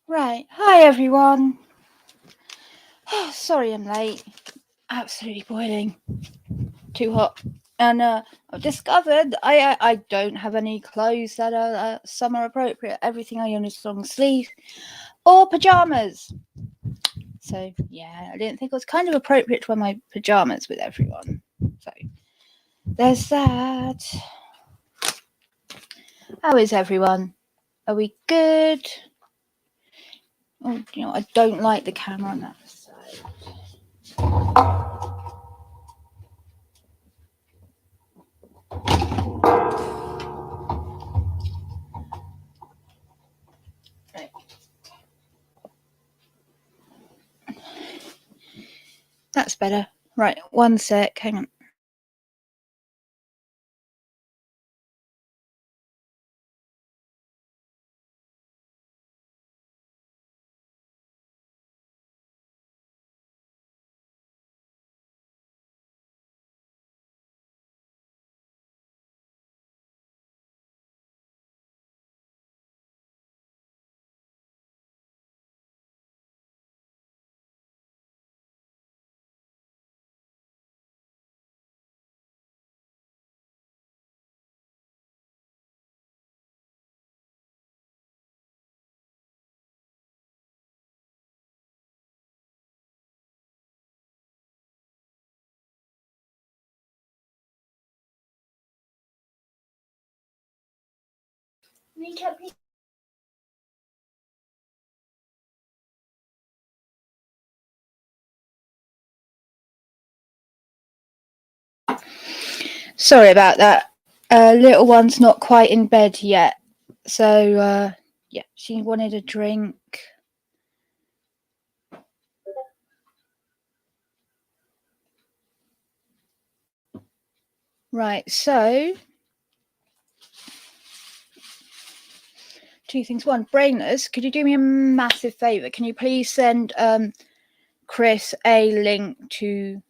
Right, hi everyone. Oh, sorry I'm late. Absolutely boiling. Too hot. And I've discovered I don't have any clothes that are summer appropriate. Everything I own is long sleeve or pajamas. So yeah, I didn't think it was kind of appropriate to wear my pajamas with everyone. So there's that. How is everyone? Are we good? Oh, I don't like the camera on that side. Right. That's better. Right, one sec. Hang on. Sorry about that. Little one's not quite in bed yet. So, yeah, she wanted a drink. Right, so two things. One, Brainless, could you do me a massive favour? Can you please send Chris a link to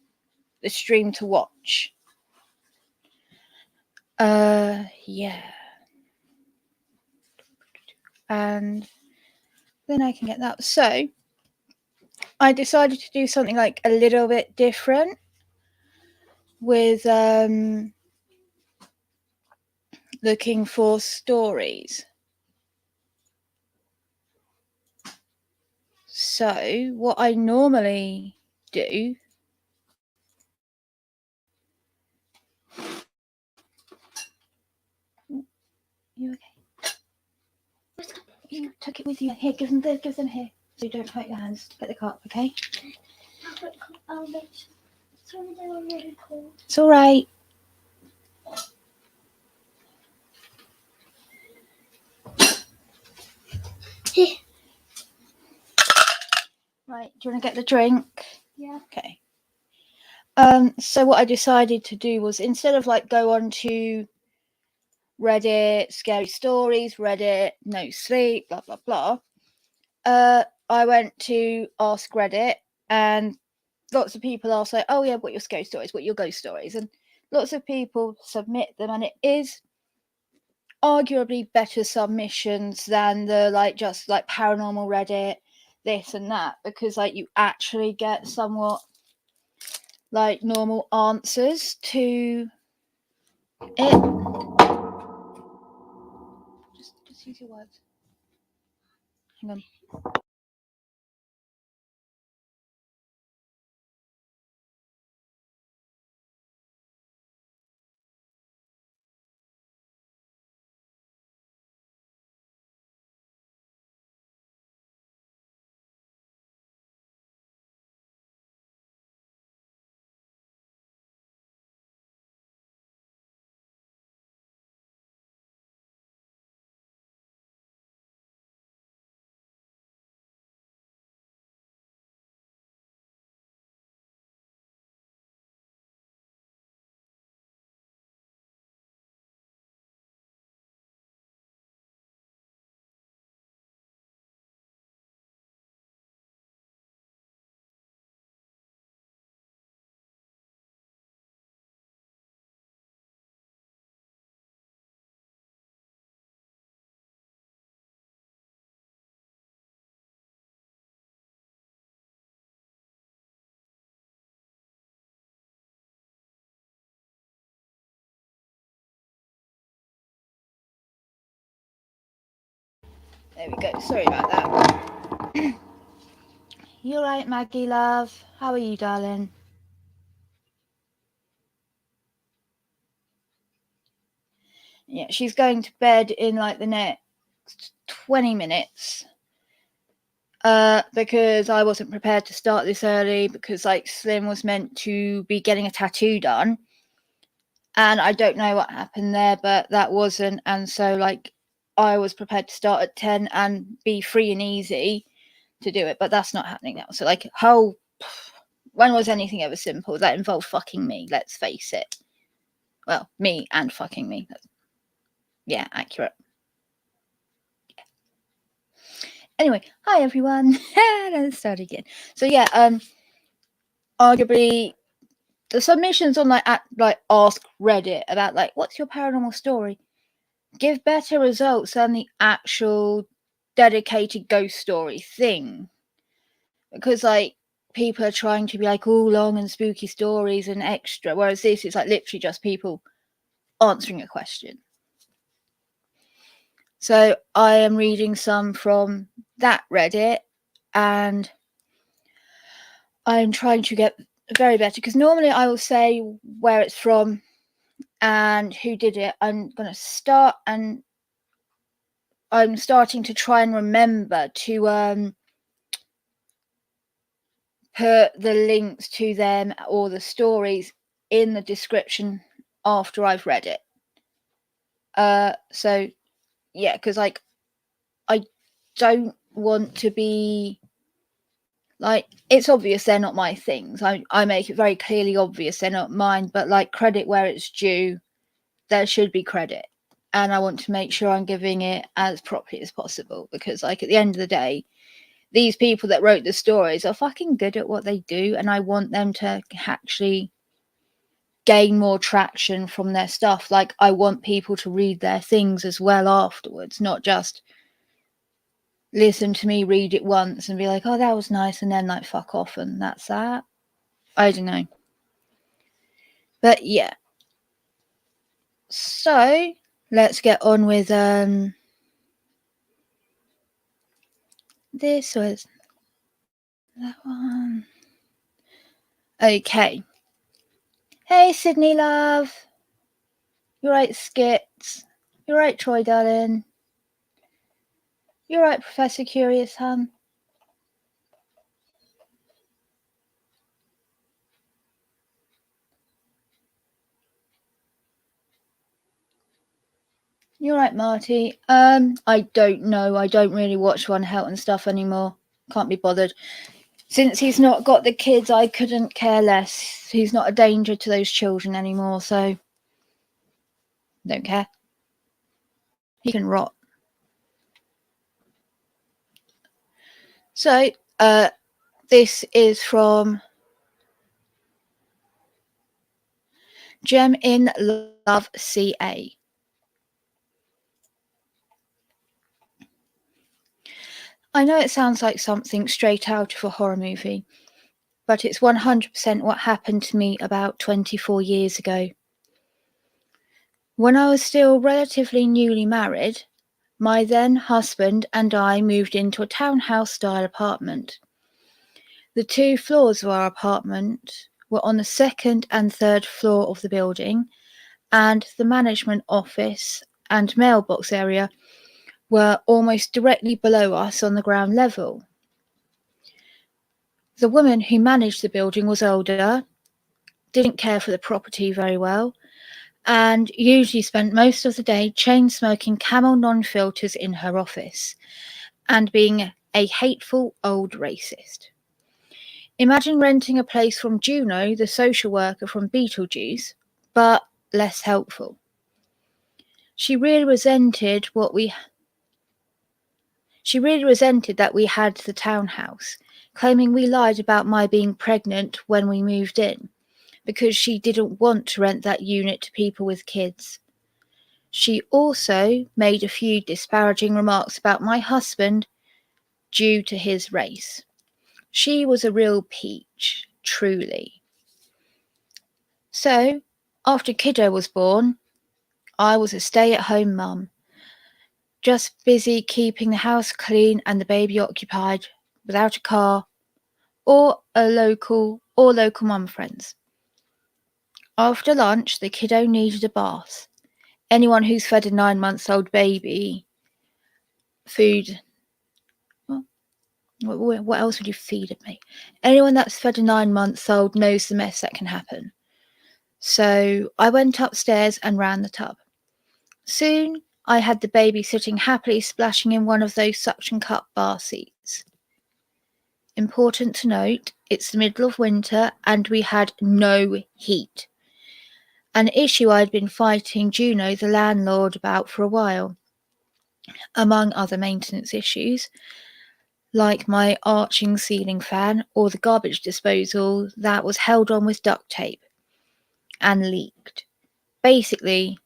the stream to watch? Yeah. And then I can get that. So I decided to do something like a little bit different with looking for stories. So what I normally do you okay? You took it with you. Here, give them here. So you don't hurt your hands. Get the cup, okay? It's all right. Here. Right, do you want to get the drink? Yeah. Okay. So what I decided to do was, instead of like go on to Reddit, scary stories, Reddit, no sleep, blah blah blah, I went to Ask Reddit, and lots of people ask like, oh yeah, what your scary stories, what your ghost stories, and lots of people submit them, and it is arguably better submissions than the like just like paranormal Reddit, this and that, because like you actually get somewhat like normal answers to it. Just use your words. Hang on. There we go. Sorry about that. You alright, Maggie, love? How are you, darling? Yeah, she's going to bed in like the next 20 minutes. Because I wasn't prepared to start this early because like Slim was meant to be getting a tattoo done. And I don't know what happened there, but that wasn't. And so like I was prepared to start at 10 and be free and easy to do it, but that's not happening now. So like when was anything ever simple? That involved fucking me, let's face it. Well, me and fucking me. Yeah, accurate. Anyway, hi everyone. Let's start again. So yeah, arguably the submissions on like Ask Reddit about like what's your paranormal story give better results than the actual dedicated ghost story thing, because like people are trying to be like all long and spooky stories and extra, whereas this is like literally just people answering a question. So I am reading some from that Reddit, and I'm trying to get very better, because normally I will say where it's from and who did it. I'm going to start, and I'm starting to try and remember to put the links to them or the stories in the description after I've read it. So yeah, because like I don't want to be like, it's obvious they're not my things. I make it very clearly obvious they're not mine, but like credit where it's due. There should be credit, and I want to make sure I'm giving it as properly as possible, because like at the end of the day, these people that wrote the stories are fucking good at what they do, and I want them to actually gain more traction from their stuff. Like I want people to read their things as well afterwards, not just listen to me read it once and be like, oh, that was nice, and then like fuck off, and that's that. I don't know. But yeah. So let's get on with this was that one. Okay. Hey Sydney love. You're right, Skits. You're right, Troy darling. You're right, Professor Curious Hun. You're right, Marty. I don't know. I don't really watch One Helt and stuff anymore. Can't be bothered. Since he's not got the kids, I couldn't care less. He's not a danger to those children anymore, so don't care. He can rot. So, this is from Gem in Love CA. I know it sounds like something straight out of a horror movie, but it's 100% what happened to me about 24 years ago. When I was still relatively newly married, my then husband and I moved into a townhouse-style apartment. The 2 floors of our apartment were on the second and third floor of the building, and the management office and mailbox area were almost directly below us on the ground level. The woman who managed the building was older, didn't care for the property very well, and usually spent most of the day chain-smoking Camel non-filters in her office and being a hateful old racist. Imagine renting a place from Juno, the social worker from Beetlejuice, but less helpful. She really resented that we had the townhouse, claiming we lied about my being pregnant when we moved in, because she didn't want to rent that unit to people with kids. She also made a few disparaging remarks about my husband due to his race. She was a real peach, truly. So, after kiddo was born, I was a stay-at-home mum, just busy keeping the house clean and the baby occupied, without a car or local mum friends. After lunch, the kiddo needed a bath. Anyone who's fed a 9-month-old baby food. What else would you feed at me? Anyone that's fed a 9-month-old knows the mess that can happen. So I went upstairs and ran the tub. Soon I had the baby sitting happily splashing in one of those suction cup bar seats. Important to note, it's the middle of winter and we had no heat. An issue I'd been fighting Juno, the landlord, about for a while. Among other maintenance issues, like my arching ceiling fan or the garbage disposal that was held on with duct tape and leaked. Basically,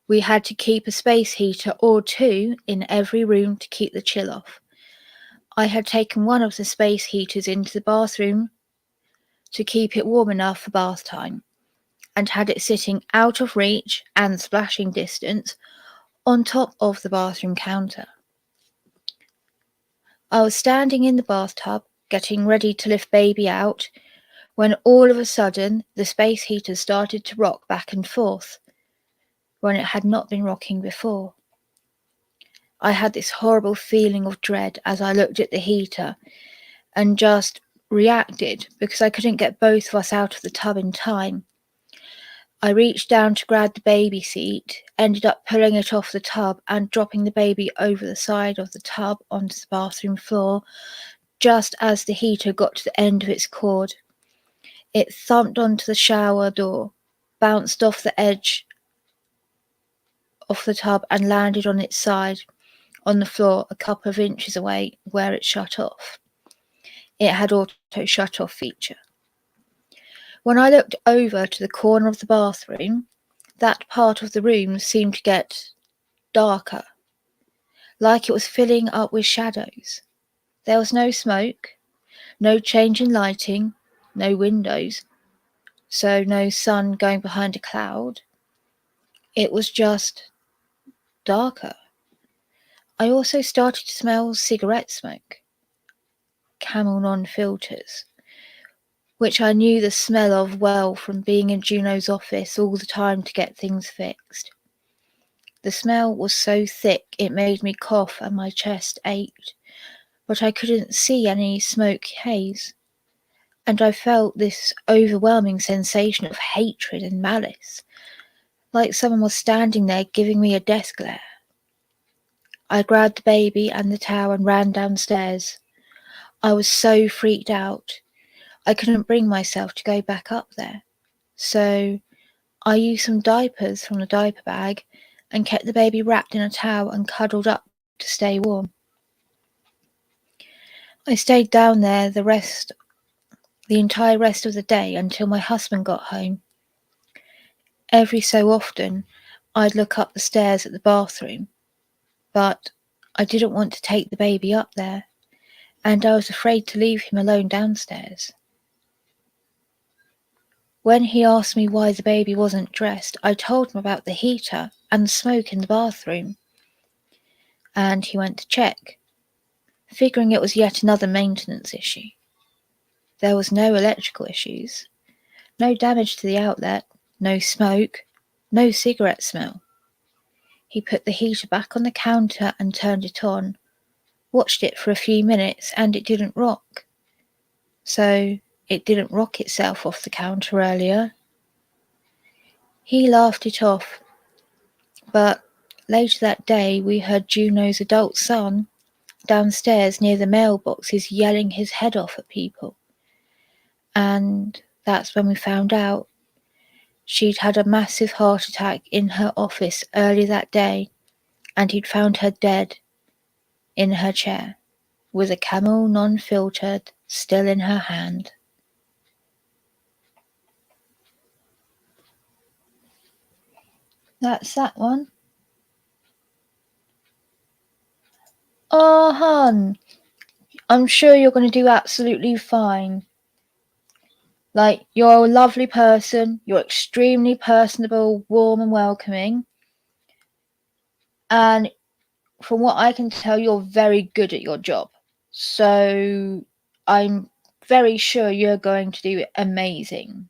we had to keep a space heater or two in every room to keep the chill off. I had taken one of the space heaters into the bathroom to keep it warm enough for bath time, and had it sitting out of reach and splashing distance on top of the bathroom counter. I was standing in the bathtub, getting ready to lift baby out, when all of a sudden the space heater started to rock back and forth, when it had not been rocking before. I had this horrible feeling of dread as I looked at the heater and just reacted because I couldn't get both of us out of the tub in time. I reached down to grab the baby seat, ended up pulling it off the tub and dropping the baby over the side of the tub onto the bathroom floor just as the heater got to the end of its cord. It thumped onto the shower door, bounced off the edge of the tub and landed on its side on the floor a couple of inches away where it shut off. It had auto shut off feature. When I looked over to the corner of the bathroom, that part of the room seemed to get darker, like it was filling up with shadows. There was no smoke, no change in lighting, no windows, so no sun going behind a cloud. It was just darker. I also started to smell cigarette smoke, Camel non-filters, which I knew the smell of well from being in Juno's office all the time to get things fixed. The smell was so thick it made me cough and my chest ached, but I couldn't see any smoke haze, and I felt this overwhelming sensation of hatred and malice, like someone was standing there giving me a death glare. I grabbed the baby and the towel and ran downstairs. I was so freaked out. I couldn't bring myself to go back up there. So I used some diapers from the diaper bag and kept the baby wrapped in a towel and cuddled up to stay warm. I stayed down there the entire rest of the day until my husband got home. Every so often, I'd look up the stairs at the bathroom, but I didn't want to take the baby up there, and I was afraid to leave him alone downstairs. When he asked me why the baby wasn't dressed, I told him about the heater and the smoke in the bathroom, and he went to check, figuring it was yet another maintenance issue. There was no electrical issues, no damage to the outlet, no smoke, no cigarette smell. He put the heater back on the counter and turned it on, watched it for a few minutes, and it didn't rock. So it didn't rock itself off the counter earlier. He laughed it off, but later that day we heard Juno's adult son downstairs near the mailboxes yelling his head off at people. And that's when we found out she'd had a massive heart attack in her office earlier that day, and he'd found her dead in her chair, with a Camel non-filtered still in her hand. That's that one. Oh, hon, I'm sure you're going to do absolutely fine. Like, you're a lovely person, you're extremely personable, warm and welcoming, and from what I can tell, you're very good at your job. So I'm very sure you're going to do amazing.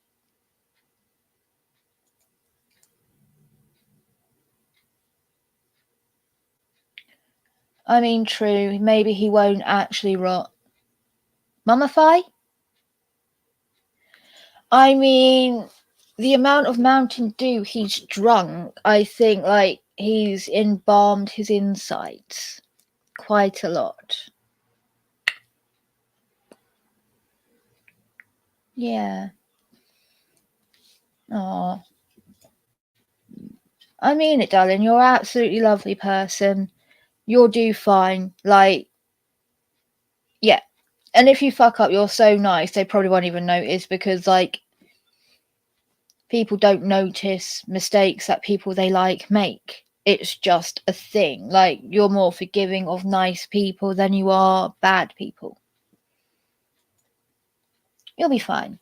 I mean, true, maybe he won't actually rot. Mummify? I mean, the amount of Mountain Dew he's drunk, I think, like, he's embalmed his insides quite a lot. Yeah. Oh. I mean it, darling. You're an absolutely lovely person. You'll do fine. Like, yeah. And if you fuck up, you're so nice, they probably won't even notice because, like, people don't notice mistakes that people they like make. It's just a thing. Like, you're more forgiving of nice people than you are bad people. You'll be fine.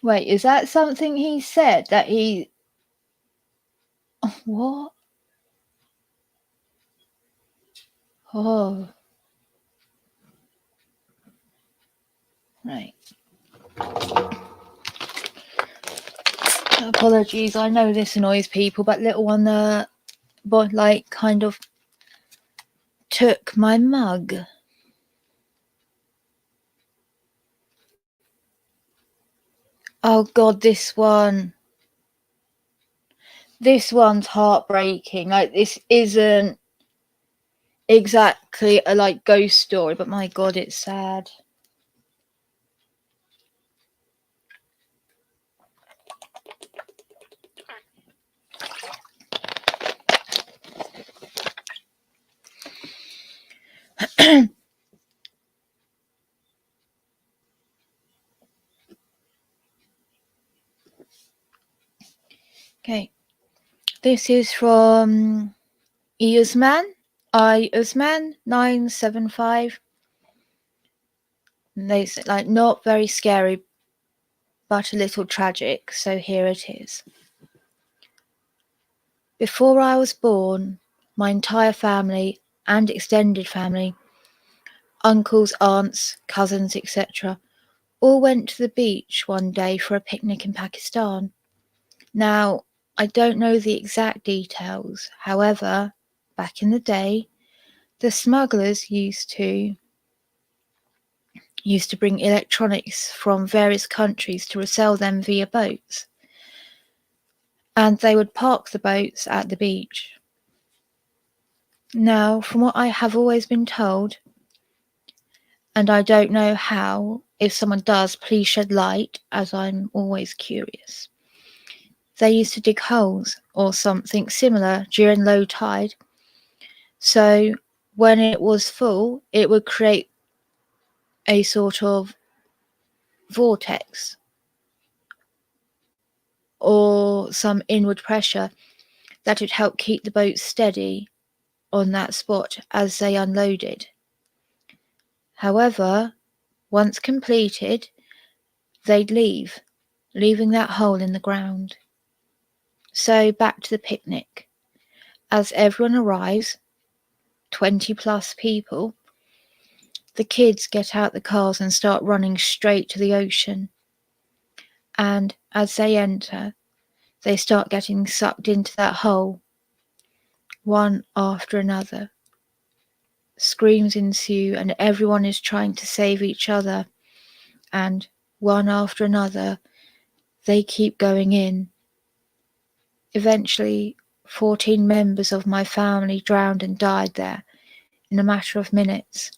Wait, is that something he said that he... What? Oh. Right. Apologies, I know this annoys people, but little one like kind of took my mug. Oh god, this one's heartbreaking. Like, this isn't exactly a like ghost story, but my god, it's sad. Okay, this is from Usman 975. They say, like, not very scary, but a little tragic. So here it is. Before I was born, my entire family and extended family, uncles, aunts, cousins, etc., all went to the beach one day for a picnic in Pakistan. Now, I don't know the exact details. However, back in the day, the smugglers used to bring electronics from various countries to resell them via boats. And they would park the boats at the beach. Now, from what I have always been told, and I don't know how, if someone does, please shed light, as I'm always curious. They used to dig holes or something similar during low tide. So when it was full, it would create a sort of vortex or some inward pressure that would help keep the boat steady on that spot as they unloaded. However, once completed, they'd leave, leaving that hole in the ground. So back to the picnic. As everyone arrives, 20 plus people, the kids get out the cars and start running straight to the ocean. And as they enter, they start getting sucked into that hole, one after another. Screams ensue, and everyone is trying to save each other. And one after another, they keep going in. Eventually, 14 members of my family drowned and died there in a matter of minutes.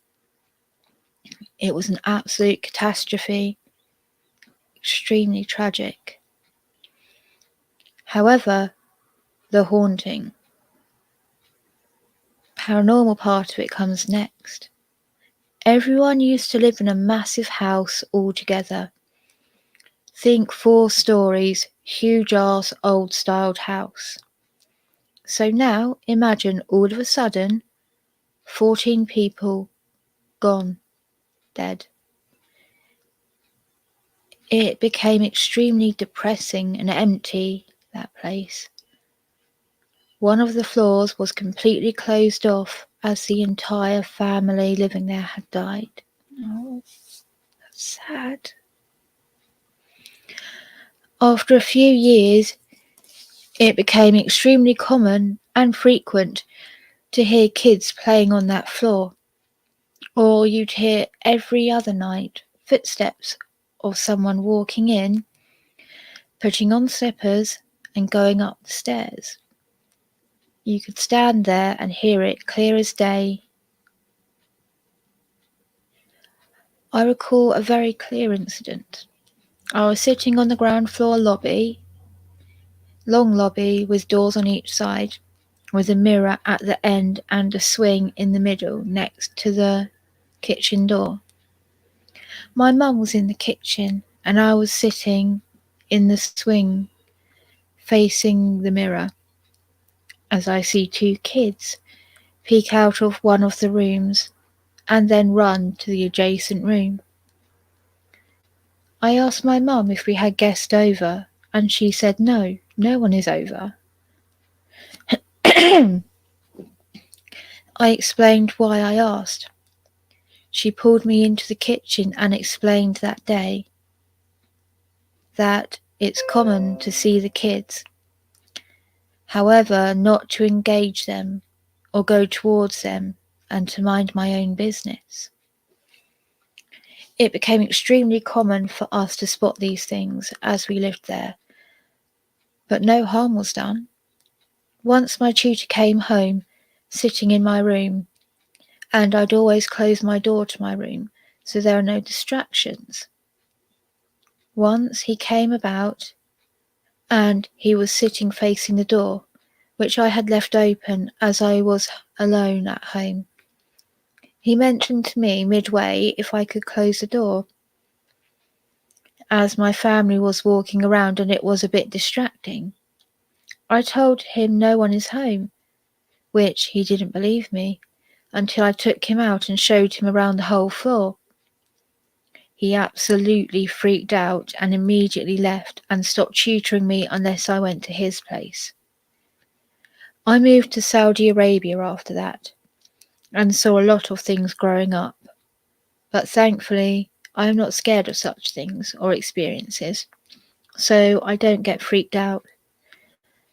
It was an absolute catastrophe, extremely tragic. However, the haunting, paranormal part of it comes next. Everyone used to live in a massive house all together. Think 4 stories, huge ass old styled house. So now imagine all of a sudden 14 people gone, dead. It became extremely depressing and empty, that place. One of the floors was completely closed off as the entire family living there had died. Oh, that's sad. After a few years, it became extremely common and frequent to hear kids playing on that floor, or you'd hear every other night footsteps of someone walking in, putting on slippers, and going up the stairs. You could stand there and hear it clear as day. I recall a very clear incident. I was sitting on the ground floor lobby, long lobby with doors on each side, with a mirror at the end and a swing in the middle next to the kitchen door. My mum was in the kitchen and I was sitting in the swing facing the mirror as I see two kids peek out of one of the rooms and then run to the adjacent room. I asked my mum if we had guests over and she said no, no one is over. I explained why I asked. She pulled me into the kitchen and explained that day that it's common to see the kids, however, not to engage them or go towards them and to mind my own business. It became extremely common for us to spot these things as we lived there, but no harm was done. Once my tutor came home, sitting in my room, and I'd always close my door to my room so there are no distractions. Once he came about and he was sitting facing the door, which I had left open as I was alone at home. He mentioned to me midway if I could close the door, as my family was walking around and it was a bit distracting. I told him no one is home, which he didn't believe me, until I took him out and showed him around the whole floor. He absolutely freaked out and immediately left and stopped tutoring me unless I went to his place. I moved to Saudi Arabia after that and saw a lot of things growing up, but thankfully I am not scared of such things or experiences, so I don't get freaked out.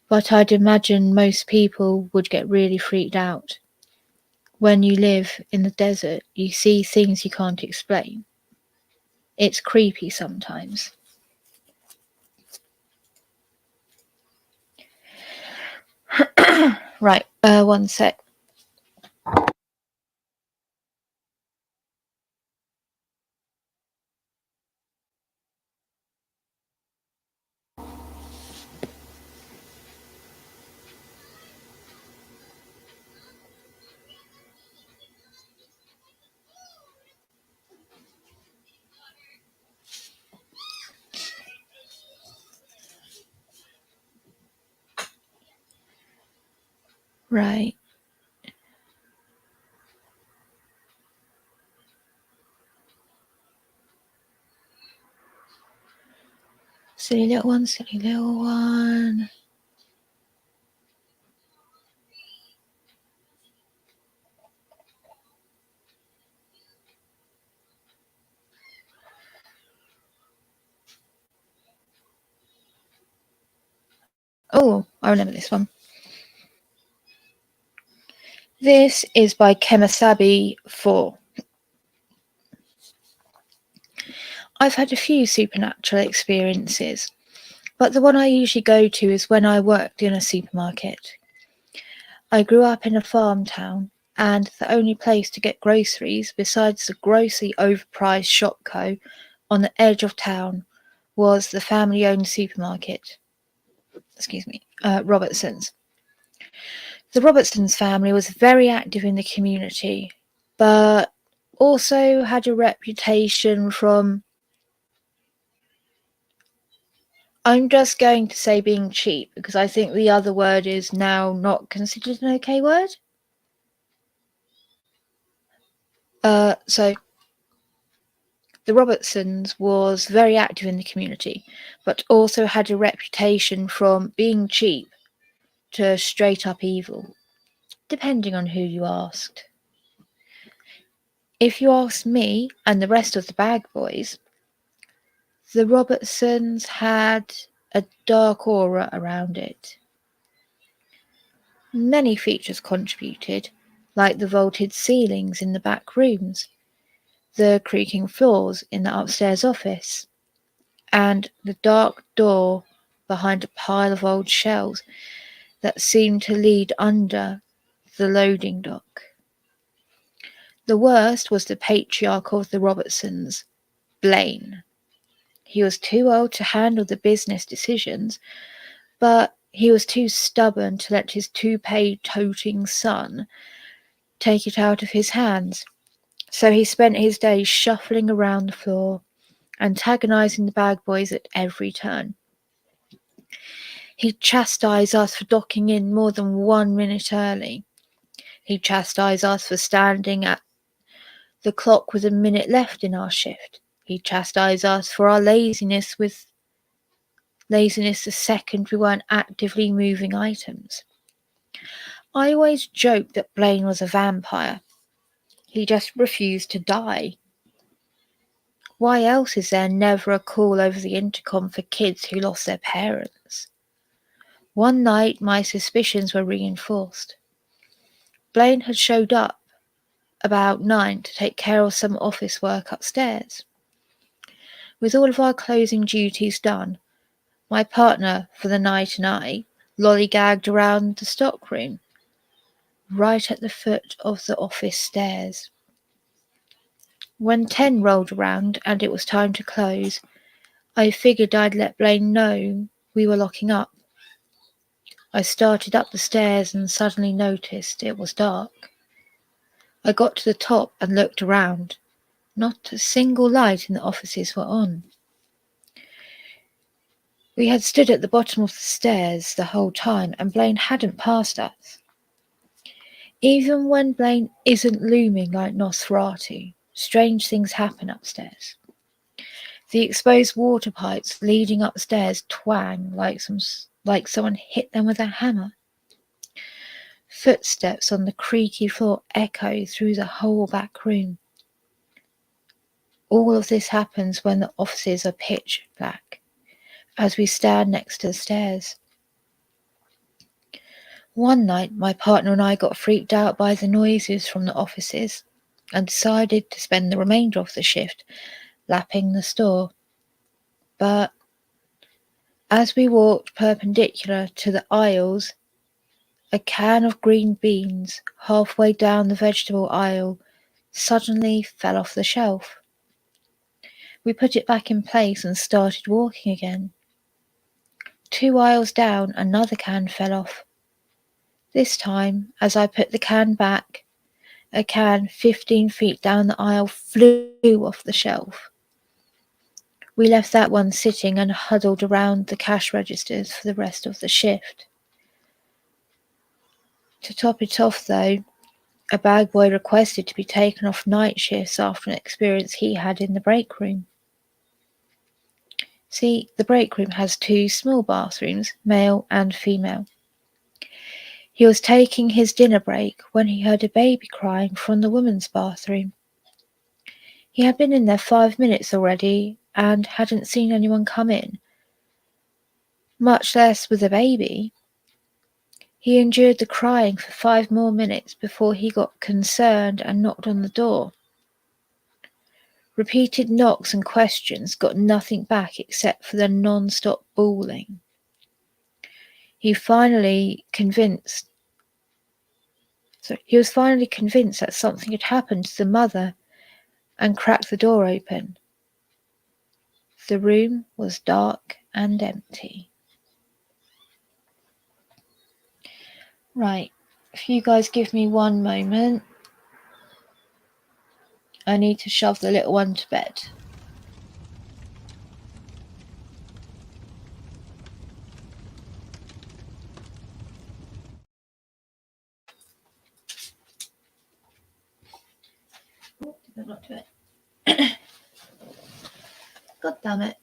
But I'd imagine most people would get really freaked out. When you live in the desert, you see things you can't explain. It's creepy sometimes. Right, one sec. Right. Silly little one, silly little one. Oh, I remember this one. This is by Kemasabi 4. I've had a few supernatural experiences, but the one I usually go to is when I worked in a supermarket. I grew up in a farm town, and the only place to get groceries besides the grossly overpriced Shopco on the edge of town was the family-owned supermarket. Robertson's. The Robertsons family was very active in the community, but also had a reputation from I'm just going to say being cheap because I think the other word is now not considered an okay word. So the Robertsons was very active in the community, but also had a reputation from being cheap to straight up evil, depending on who you asked. If you ask me and the rest of the Bag Boys, the Robertsons had a dark aura around it. Many features contributed, like the vaulted ceilings in the back rooms, the creaking floors in the upstairs office, and the dark door behind a pile of old shells that seemed to lead under the loading dock. The worst was the patriarch of the Robertsons, Blaine. He was too old to handle the business decisions, but he was too stubborn to let his toupee-toting son take it out of his hands. So he spent his days shuffling around the floor, antagonizing the Bag Boys at every turn. He'd chastise us for docking in more than 1 minute early. He'd chastise us for standing at the clock with a minute left in our shift. He'd chastise us for our laziness the second we weren't actively moving items. I always joked that Blaine was a vampire. He just refused to die. Why else is there never a call over the intercom for kids who lost their parents? One night my suspicions were reinforced. Blaine had showed up about 9 to take care of some office work upstairs. With all of our closing duties done, my partner for the night and I lollygagged around the stockroom, right at the foot of the office stairs. When 10 rolled around and it was time to close, I figured I'd let Blaine know we were locking up. I started up the stairs and suddenly noticed it was dark. I got to the top and looked around. Not a single light in the offices were on. We had stood at the bottom of the stairs the whole time, and Blaine hadn't passed us. Even when Blaine isn't looming like Nosferatu, strange things happen upstairs. The exposed water pipes leading upstairs twang like someone hit them with a hammer. Footsteps on the creaky floor echo through the whole back room. All of this happens when the offices are pitch black, as we stand next to the stairs. One night, my partner and I got freaked out by the noises from the offices and decided to spend the remainder of the shift lapping the store. But as we walked perpendicular to the aisles, a can of green beans halfway down the vegetable aisle suddenly fell off the shelf. We put it back in place and started walking again. 2 aisles down, another can fell off. This time, as I put the can back, a can 15 feet down the aisle flew off the shelf. We left that one sitting and huddled around the cash registers for the rest of the shift. To top it off, though, a bag boy requested to be taken off night shifts after an experience he had in the break room. See, the break room has 2 small bathrooms, male and female. He was taking his dinner break when he heard a baby crying from the women's bathroom. He had been in there 5 minutes already and hadn't seen anyone come in, much less with a baby. He endured the crying for 5 more minutes before he got concerned and knocked on the door. Repeated knocks and questions got nothing back except for the non-stop bawling. He was finally convinced that something had happened to the mother and cracked the door open. The room was dark and empty. Right, if you guys give me 1 moment, I need to shove the little one to bed. Good luck to it. God damn it.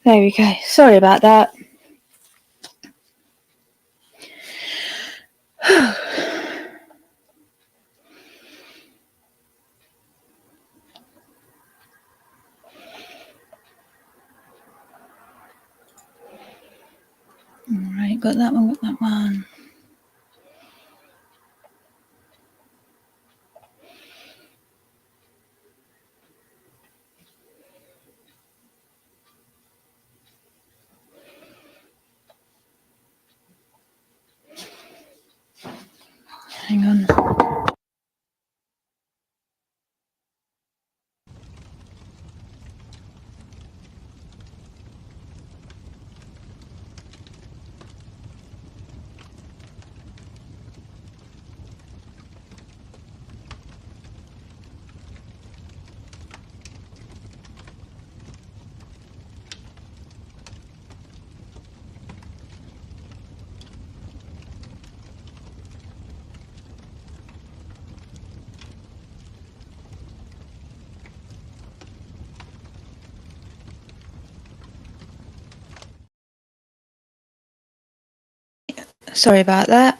There we go. Sorry about that. Alright, got that one, got that one. Hang on. Sorry about that.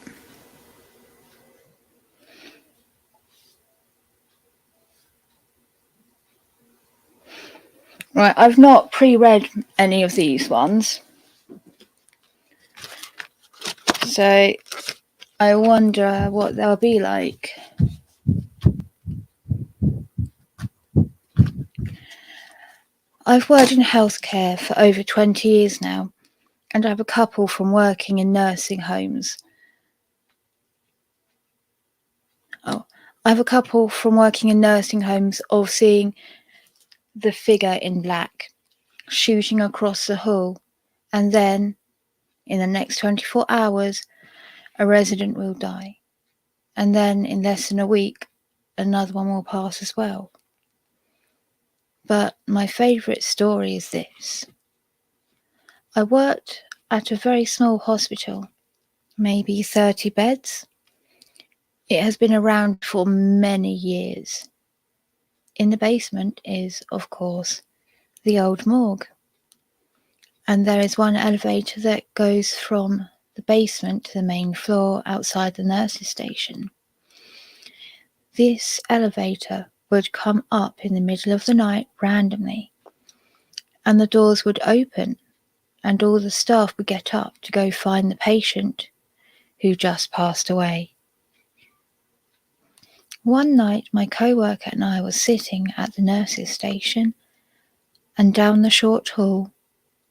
Right, I've not pre-read any of these ones. So I wonder what they'll be like. I've worked in healthcare for over 20 years now, and I have a couple from working in nursing homes. I have a couple from working in nursing homes of seeing the figure in black shooting across the hall, and then in the next 24 hours, a resident will die. And then in less than a week, another one will pass as well. But my favourite story is this. I worked at a very small hospital, maybe 30 beds. It has been around for many years. In the basement is, of course, the old morgue. And there is one elevator that goes from the basement to the main floor outside the nurses' station. This elevator would come up in the middle of the night randomly, and the doors would open, and all the staff would get up to go find the patient who just passed away. One night, my co-worker and I were sitting at the nurses' station, and down the short hall,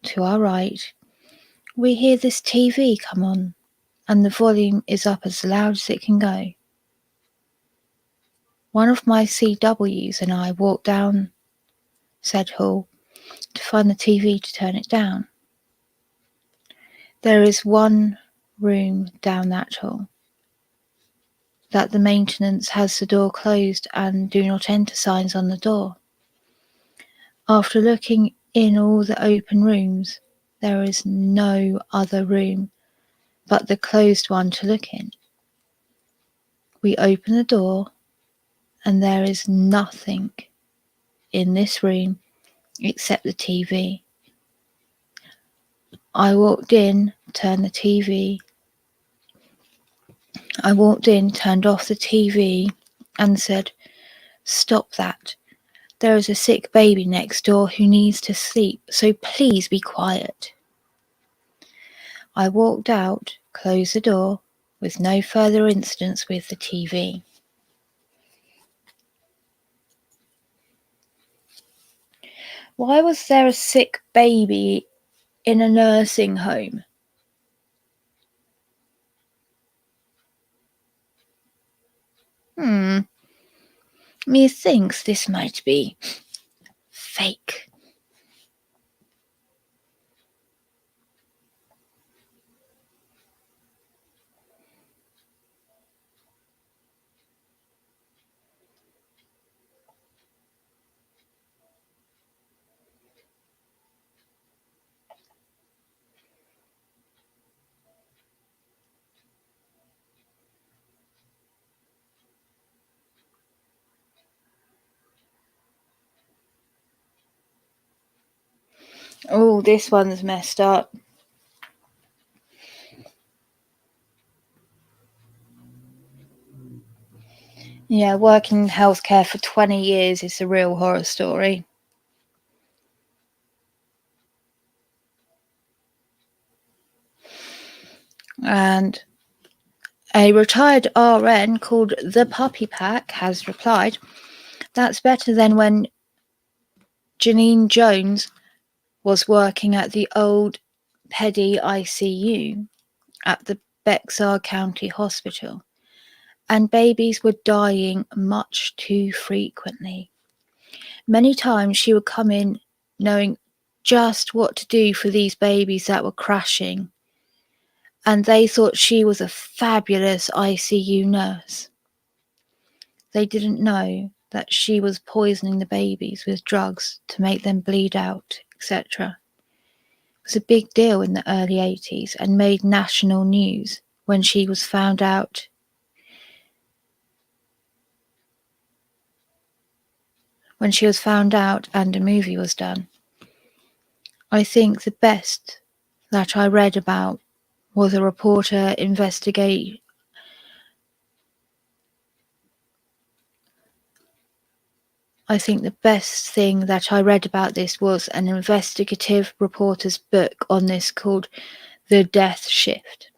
to our right, we hear this TV come on, and the volume is up as loud as it can go. One of my CWs and I walked down said hall to find the TV to turn it down. There is one room down that hall that the maintenance has the door closed and do not enter signs on the door. After looking in all the open rooms, there is no other room but the closed one to look in. We open the door and there is nothing in this room except the TV. I walked in, turned off the TV and said, "Stop that. There is a sick baby next door who needs to sleep, so please be quiet." I walked out, closed the door, with no further incidents with the TV. Why was there a sick baby in a nursing home? Methinks this might be fake. Oh, this one's messed up. Yeah, working in healthcare for 20 years is a real horror story. And a retired RN called The Puppy Pack has replied, "That's better than when Janine Jones was working at the old Pedi ICU at the Bexar County Hospital, and babies were dying much too frequently. Many times she would come in knowing just what to do for these babies that were crashing, and they thought she was a fabulous ICU nurse. They didn't know that she was poisoning the babies with drugs to make them bleed out, etc. It was a big deal in the early 80s and made national news when she was found out. And a movie was done. I think the best that I read about was a reporter investigate. I think the best thing that I read about this was an investigative reporter's book on this called The Death Shift.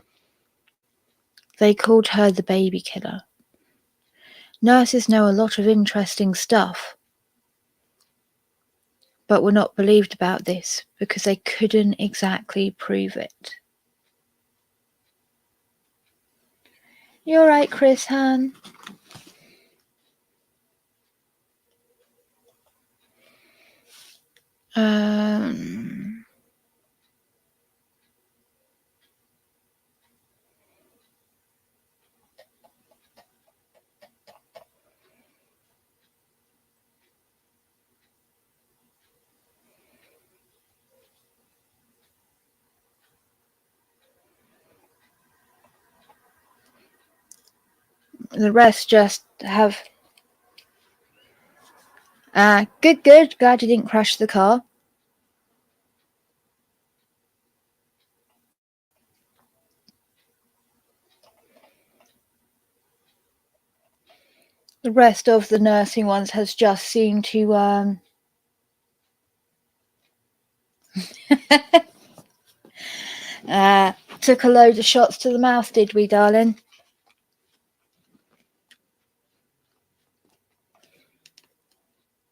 They called her the baby killer. Nurses know a lot of interesting stuff, but were not believed about this because they couldn't exactly prove it. You're right, Chris Han. The rest just have... Good. Glad you didn't crash the car. The rest of the nursing ones has just seemed to took a load of shots to the mouth, did we, darling?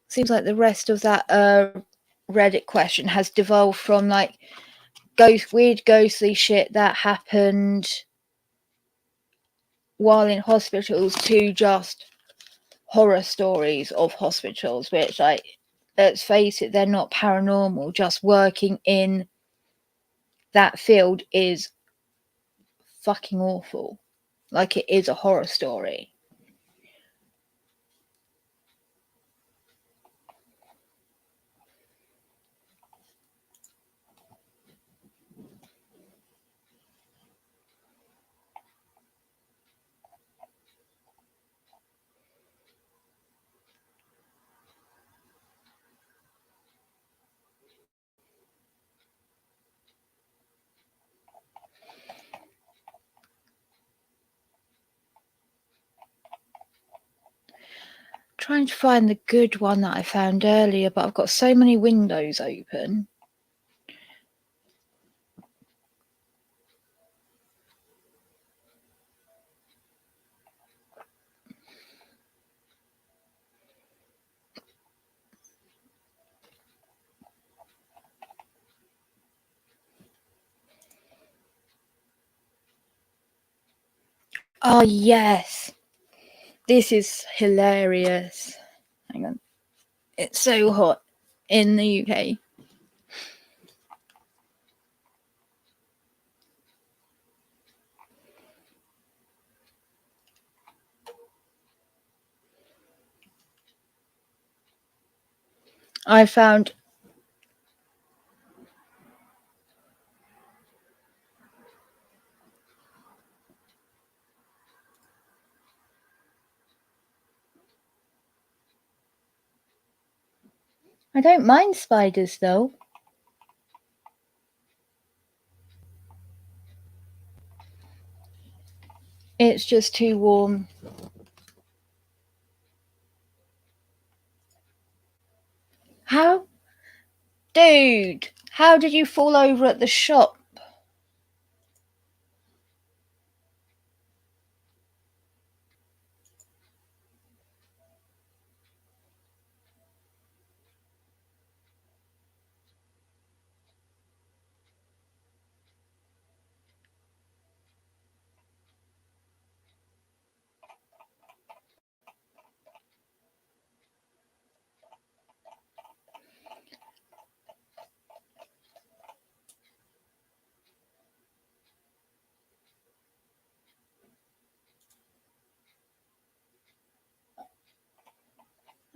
Seems like the rest of that Reddit question has devolved from like weird ghostly shit that happened while in hospitals to just horror stories of hospitals, which, like, let's face it, they're not paranormal. Just working in that field is fucking awful. Like, it is a horror story. Trying to find the good one that I found earlier, but I've got so many windows open. Oh, yes. This is hilarious. Hang on. It's so hot in the UK. I found... I don't mind spiders, though. It's just too warm. How? Dude, how did you fall over at the shop?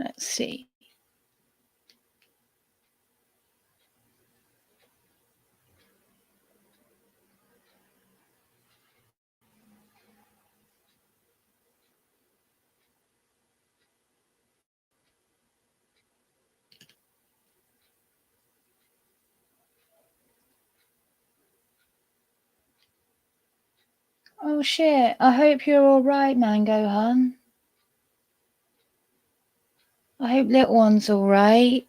Let's see. Oh shit, I hope you're alright, Mango Hun. I hope little one's alright.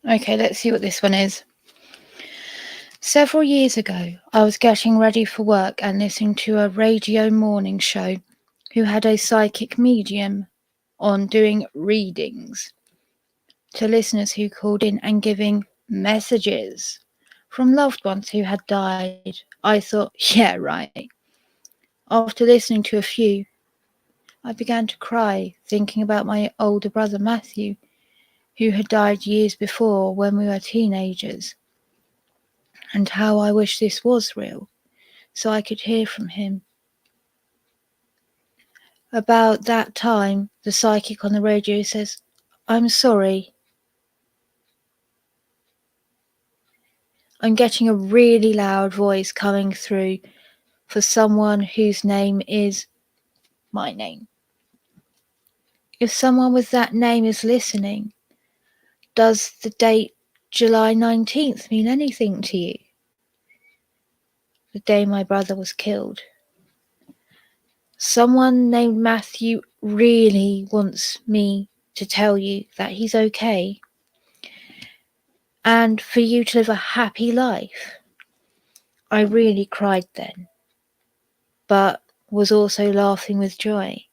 Okay, let's see what this one is. Several years ago, I was getting ready for work and listening to a radio morning show who had a psychic medium on doing readings to listeners who called in and giving messages from loved ones who had died. I thought, yeah, right. After listening to a few, I began to cry, thinking about my older brother Matthew, who had died years before when we were teenagers, and how I wish this was real, so I could hear from him. About that time, the psychic on the radio says, "I'm sorry. I'm getting a really loud voice coming through for someone whose name is my name. If someone with that name is listening, does the date July 19th mean anything to you? The day my brother was killed. Someone named Matthew really wants me to tell you that he's okay and for you to live a happy life." I really cried then, but was also laughing with joy.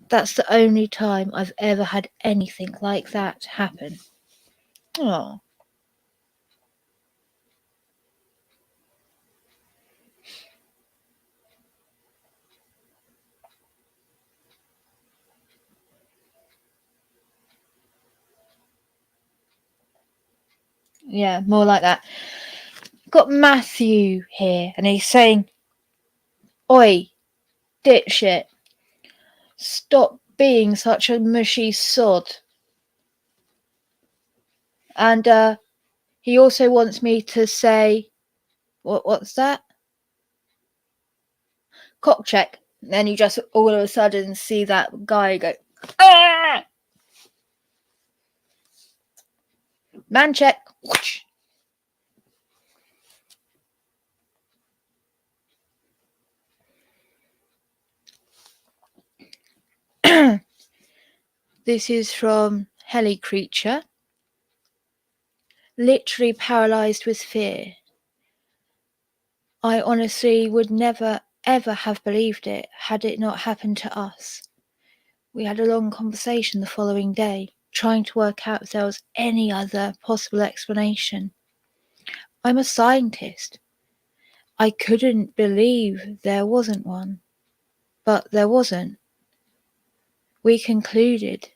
That's the only time I've ever had anything like that happen. Oh, yeah, more like that. Got Matthew here, and he's saying, "Oi, dipshit, stop being such a mushy sod." And he also wants me to say, what's that? Cock check. And then you just all of a sudden see that guy go, "Ah! Man check." This is from Heli Creature. Literally paralysed with fear. I honestly would never ever have believed it had it not happened to us. We had a long conversation the following day, trying to work out if there was any other possible explanation. I'm a scientist. I couldn't believe there wasn't one. But there wasn't. We concluded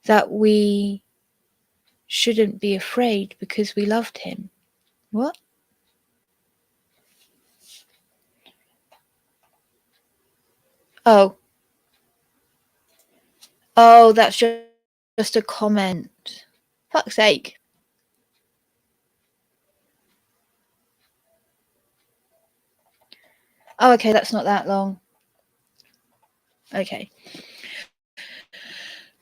that we shouldn't be afraid because we loved him. What? Oh. Oh, that's just a comment. Fuck's sake. Oh, okay, that's not that long. Okay.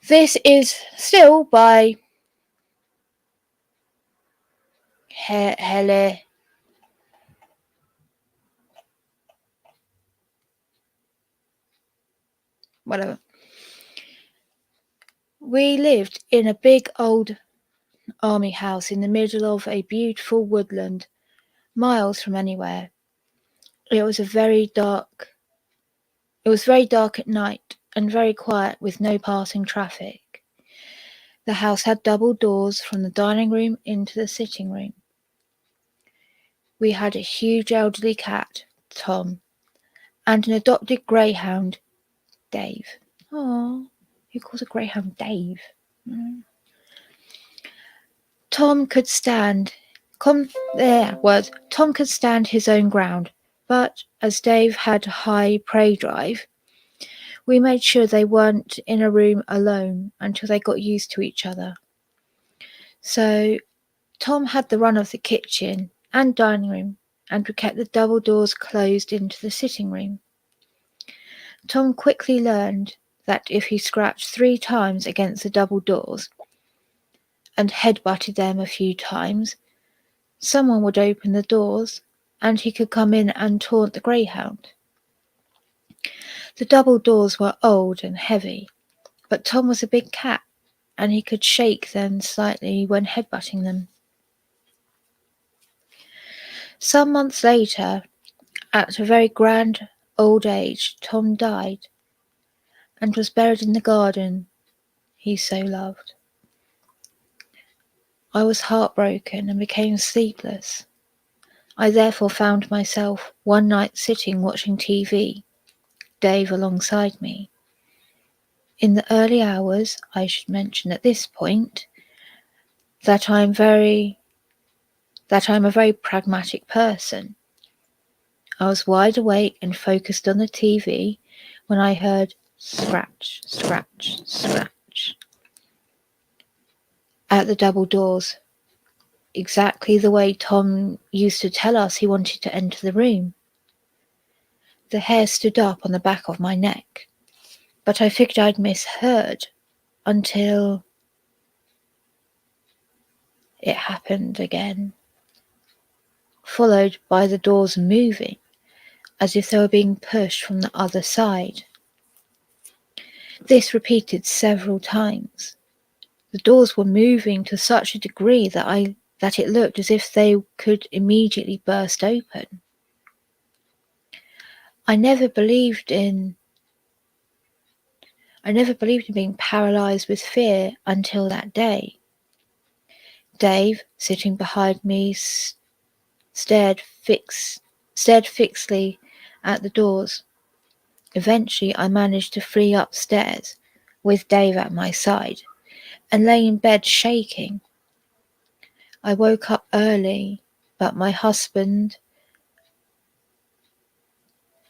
This is still by Hele. Whatever. We lived in a big old army house in the middle of a beautiful woodland, miles from anywhere. It was very dark at night and very quiet with no passing traffic. The house had double doors from the dining room into the sitting room. We had a huge elderly cat, Tom, and an adopted greyhound, Dave. Oh, who calls a greyhound Dave? Tom could stand Tom could stand his own ground, but as Dave had high prey drive, we made sure they weren't in a room alone until they got used to each other. So Tom had the run of the kitchen and dining room, and we kept the double doors closed into the sitting room. Tom quickly learned that if he scratched 3 times against the double doors and head-butted them a few times, someone would open the doors and he could come in and taunt the greyhound. The double doors were old and heavy, but Tom was a big cat and he could shake them slightly when headbutting them. Some months later, at a very grand old age, Tom died and was buried in the garden he so loved. I was heartbroken and became sleepless. I therefore found myself one night sitting watching TV, Dave alongside me. In the early hours, I should mention at this point that I'm a very pragmatic person. I was wide awake and focused on the TV when I heard scratch, scratch, scratch at the double doors, exactly the way Tom used to tell us he wanted to enter the room. The hair stood up on the back of my neck, but I figured I'd misheard until it happened again, followed by the doors moving, as if they were being pushed from the other side. This repeated several times. The doors were moving to such a degree that it looked as if they could immediately burst open. I never believed in being paralyzed with fear until that day. Dave, sitting behind me, stared fixedly at the doors. Eventually, I managed to flee upstairs with Dave at my side and lay in bed shaking. I woke up early, but my husband,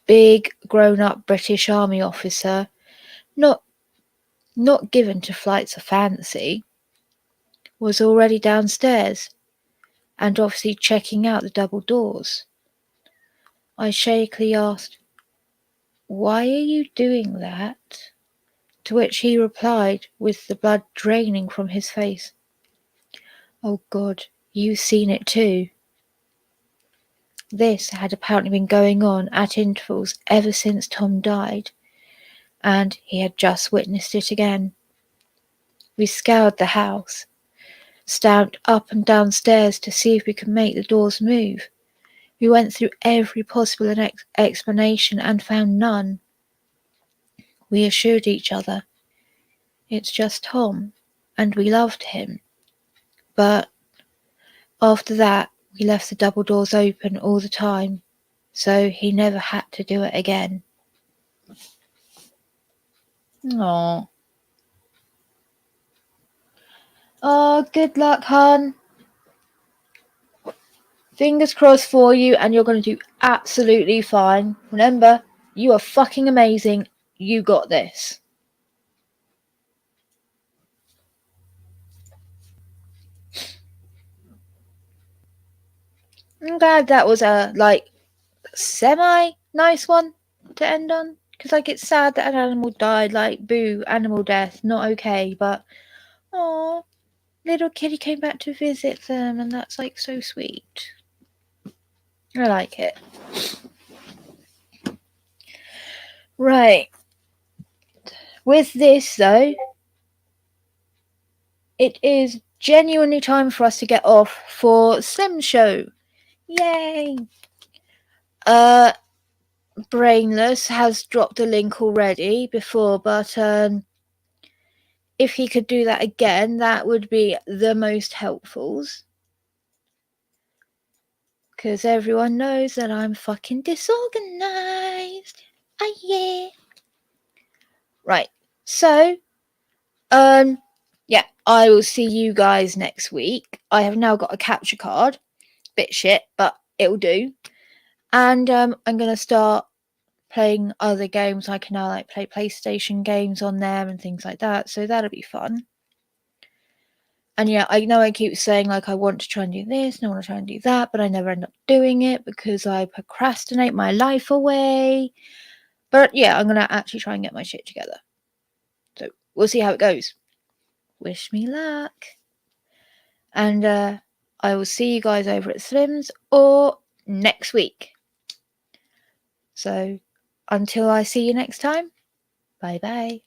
big grown-up British Army officer, not given to flights of fancy, was already downstairs and obviously checking out the double doors. I shakily asked, "Why are you doing that?" To which he replied, with the blood draining from his face, "Oh God, you've seen it too." This had apparently been going on at intervals ever since Tom died, and he had just witnessed it again. We scoured the house, stamped up and down stairs to see if we could make the doors move. We went through every possible explanation and found none. We assured each other, it's just Tom, and we loved him. But after that, we left the double doors open all the time, so he never had to do it again. Aww. Oh, good luck, hon. Fingers crossed for you, and you're going to do absolutely fine. Remember, you are fucking amazing. You got this. I'm glad that was a, semi-nice one to end on. Because, it's sad that an animal died. Boo, animal death. Not okay, but, oh, little kitty came back to visit them, and that's, so sweet. I like it. Right. With this, though, it is genuinely time for us to get off for Slim Show. Yay! Brainless has dropped a link already before, but if he could do that again, that would be the most helpful. Because everyone knows that I'm fucking disorganized. Ah, yeah. Right. So, yeah, I will see you guys next week. I have now got a capture card. Bit shit, but it'll do. And I'm going to start playing other games. I can now play PlayStation games on there and things like that. So that'll be fun. And yeah, I know I keep saying like I want to try and do this and I want to try and do that, but I never end up doing it because I procrastinate my life away. But yeah, I'm going to actually try and get my shit together. So we'll see how it goes. Wish me luck. And I will see you guys over at Slim's or next week. So until I see you next time, bye bye.